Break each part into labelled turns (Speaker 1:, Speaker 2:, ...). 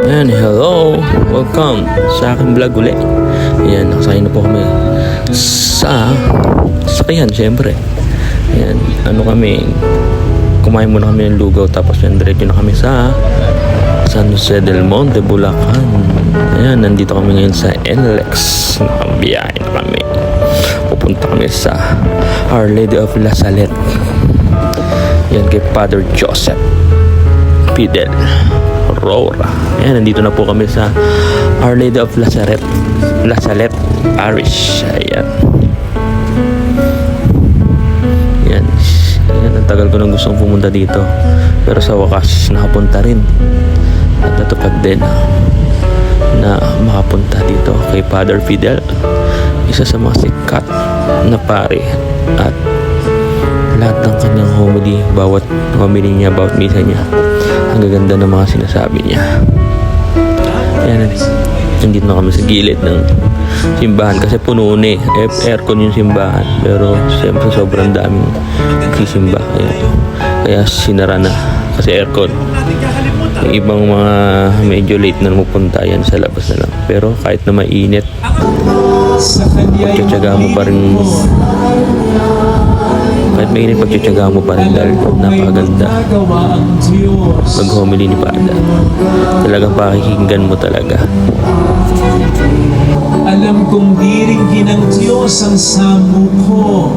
Speaker 1: Ayan, hello! Welcome sa aking vlog uli. Ayan, nakasakay na po kami sa sakyan, syempre. Ayan, kumain muna kami ng lugaw, tapos yan, diretso na kami sa San Jose del Monte, Bulacan. Ayan, nandito kami ngayon sa NLEX. Nakabiyahe na kami. Pupunta kami sa Our Lady of La Salette. Ayan, kay Father Joseph Fidel Aurora. Ayan, nandito na po kami sa Our Lady of La Salette Parish. Ayan. Ayan. Ayan, ang tagal ko nang gustong pumunta dito, pero sa wakas nakapunta rin. At natupad din na makapunta dito kay Father Fidel, isa sa mga sikat na pare, at lahat ng kanyang homily, bawat homily niya, bawat misa niya, ang gaganda ng mga sinasabi niya. Ayan, nandito na kami sa gilid ng simbahan kasi puno na aircon yung simbahan, pero siyempre sobrang daming nagsisimba, kaya sinara na kasi aircon. Yung ibang mga medyo late na magpunta, yan sa labas na lang, pero kahit na mainit, pagtsatsaga mo pa rin. Kahit mainit, pagtsatsaga mo pa rin dahil napakaganda mag-homily ni Father. Talagang pakikinggan mo talaga.
Speaker 2: Alam kong diringgin ng Diyos ang samo ko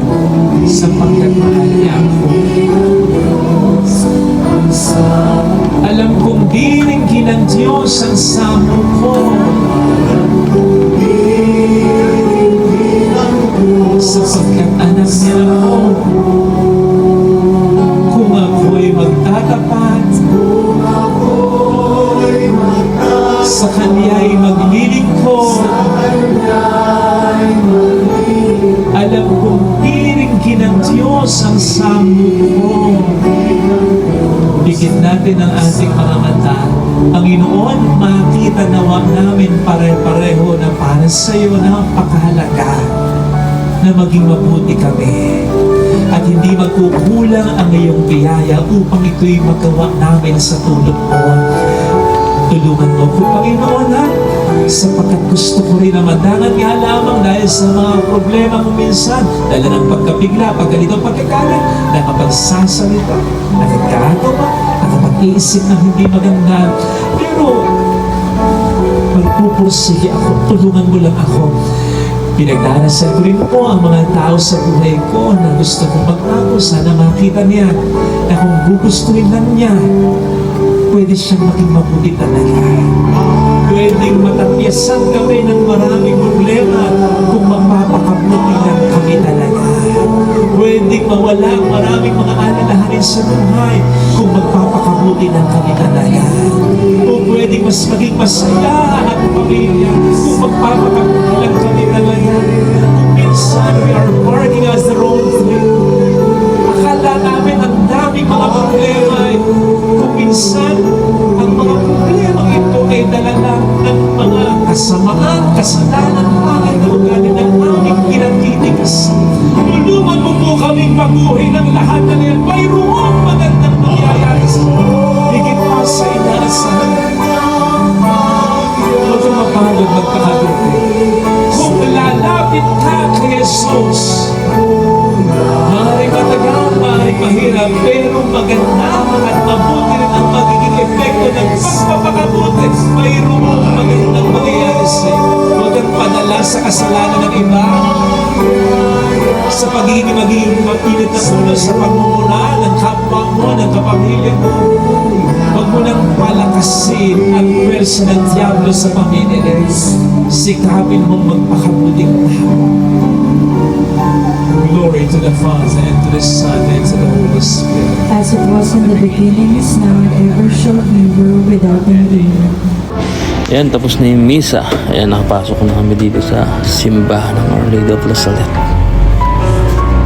Speaker 2: sapagkat mahal niya ako. Alam kong diringgin ng Diyos ang samo ko sapagkat anak niya ako. Kung ako'y magtatapat, sa Kanya'y maglilingkod, alam kong diringgin ng Diyos ang samo ko. Bigyan natin ang ating mga mata. Panginoon, makita nawa namin pare-pareho na para sa iyo napakahalaga na maging mabuti kami at hindi magkukulang ang iyong biyaya upang ito'y magawa namin sa tulong mo. Tulungan mo ko, Panginoon, sapagkat gusto ko rin na madangat nga lamang dahil sa mga problema mo minsan, dahil ng pagkabigla, pagkalito, pagkakalit, nakapagsasalita, nakagagawa, nakapag-iisip ng hindi maganda. Pero magpupursige ako, tulungan mo lang ako. Pinagdarasal ko rin po ang mga tao sa buhay ko na gusto kong magbago. Sana makita niya na kung gugustuhin lang niya, pwede siyang maging mabuti talaga. Pwedeng matapyasan kami ng maraming problema kung magpapakabuti lang kami talaga. Pwedeng mawala ang maraming mga alalahanin sa buhay kung magpapakabuti lang kami talaga. O pwedeng mas maging masaya ang pamilya kung magpapakabuti lang kami talaga. Kung minsan we are barking as the wrong thing, akala namin ang daming mga problema. Kung minsan ang mga problema ito ay dala lang ng mga kasamaan, kasalanan, pangit na ugali ng aming pinagtitigas. Tulungan mo po kaming baguhin ang lahat na yan. Mayroong magandang mangyayari sa higit pa sa inaasahan. Huwag kang mapagod magpakabuti. Kung lalapit ka kay Jesus, maaaring matagal, maaaring mahirap, pero maganda at mabuti rin ang magiging epekto ng pagpapakabuti. Mayroong magandang mangyayari sa'yo. Huwag kang padala sa kasalanan ng iba, sa magiging mapilit na ulo sa pagmumula ng kapwa mo, ng kapamilya mo. Huwag mo nang palakasin ang pwersa ng diablo sa pamilya. Sikapin mong magpakabuting tao. Glory to the Father, and to the Son, and to the Holy Spirit.
Speaker 3: As it was in the beginning, is now, and ever shall be, world without end.
Speaker 1: Ayan, tapos na yung misa. Ayan, nakapasok na kami dito sa simbahan ng Our Lady of La Salette.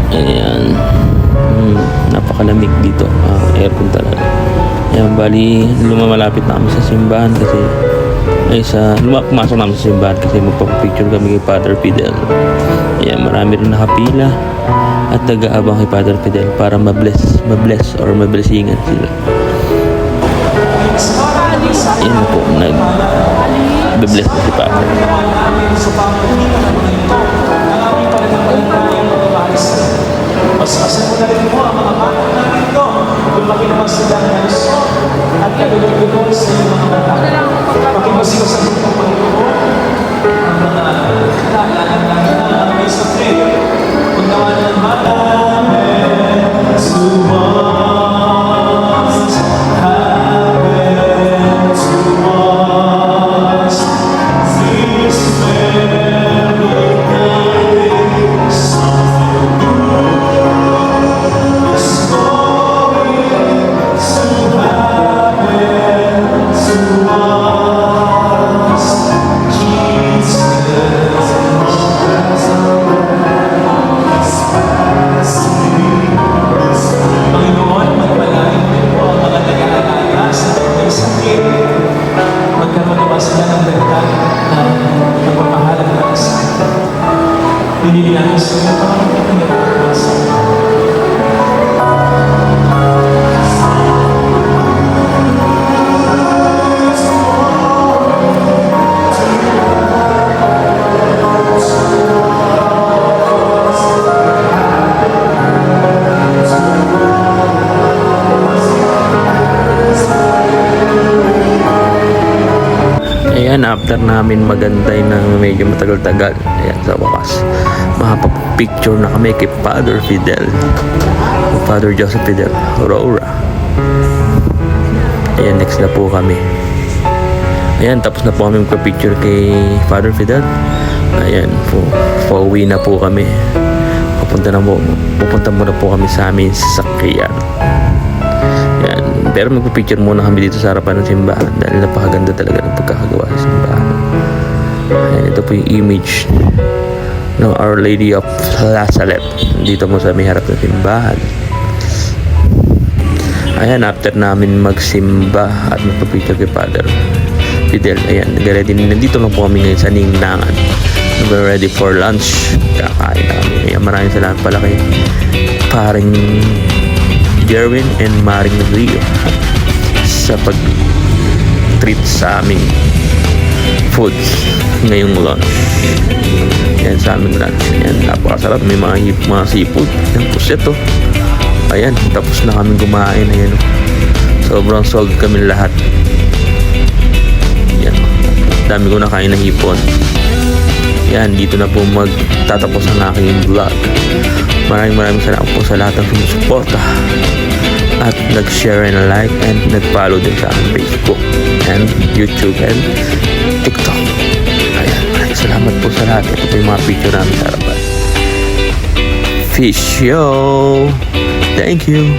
Speaker 1: Ayan, napakalamig dito, aircon talaga. Ayan, bali lumalapit na kami sa simbahan kasi pumasok namin sa simbahan kasi magpapapicture kami kay Father Fidel. Ayan, marami rin nakapila at nag-aabang kay Father Fidel para mabless or mablessingan sila. Ayan po, nag-bless na si Papa.
Speaker 2: Sa pamamagitan ng mga ito, ang aming pananampalatayang magbabalas. Paspasan mo na rin po ang mga bata namin ito. Lumaki naman sila ng alisyon at kalulog-lugod sa iyong mga mata. Pakibasigasan mo po, Panginoon, ang mga kailangan namin na may sakit. Kung naman ng bata, Panginoon, magpalain din po ang mga nag-aalaga sa may sakit. Magkaroon naman sila ng dagdag na nagpapahalang na sa akin. Pinilihan sa iyo, Panginoon, ang nagpapasa.
Speaker 1: Ayan, after namin magantay ng medyo matagal-tagal, ayan, sa wakas, makapag-picture na kami kay Father Fidel, Father Joseph Fidel, Aurora. Ayan, next na po kami. Ayan, tapos na po kami magpa-picture kay Father Fidel. Ayan, pauwi na po kami. Pupunta muna po kami sa aming sasakyan. Ayan, pero magpipicture muna kami dito sa harapan ng simbahan dahil napakaganda talaga ng pagkakagawa sa simbahan. Ayan, ito po yung image ng Our Lady of Lazaret dito mo sa may harap ng simbahan. Ayan, after namin magsimba at magpipicture kay Father Fidel, ayan, nag-ready, nandito lang po kami ngayon sa Ningnangan. We're ready for lunch. Kakain na kami. Ayan, maraming salamat pala kay paring Jerwin and Maring Rio sa pag-treat sa aming foods ngayong lunch. Yan sa aming lunch. Yan, napakasarap. May mga seafood. Yan, puseto. Ayan, tapos na kami kumain. Ayan, sobrang solid kami lahat. Yan, dami ko nakain na hipon. Yan, dito na po magtatapos ang aking vlog. Maraming salamat po sa lahat ng sumusuporta at nag-share and like and nag-follow din sa aking Facebook and YouTube and TikTok. Ayan, maraming salamat po sa lahat. Ito po yung mga picture namin sa harapan. Fish show! Thank you!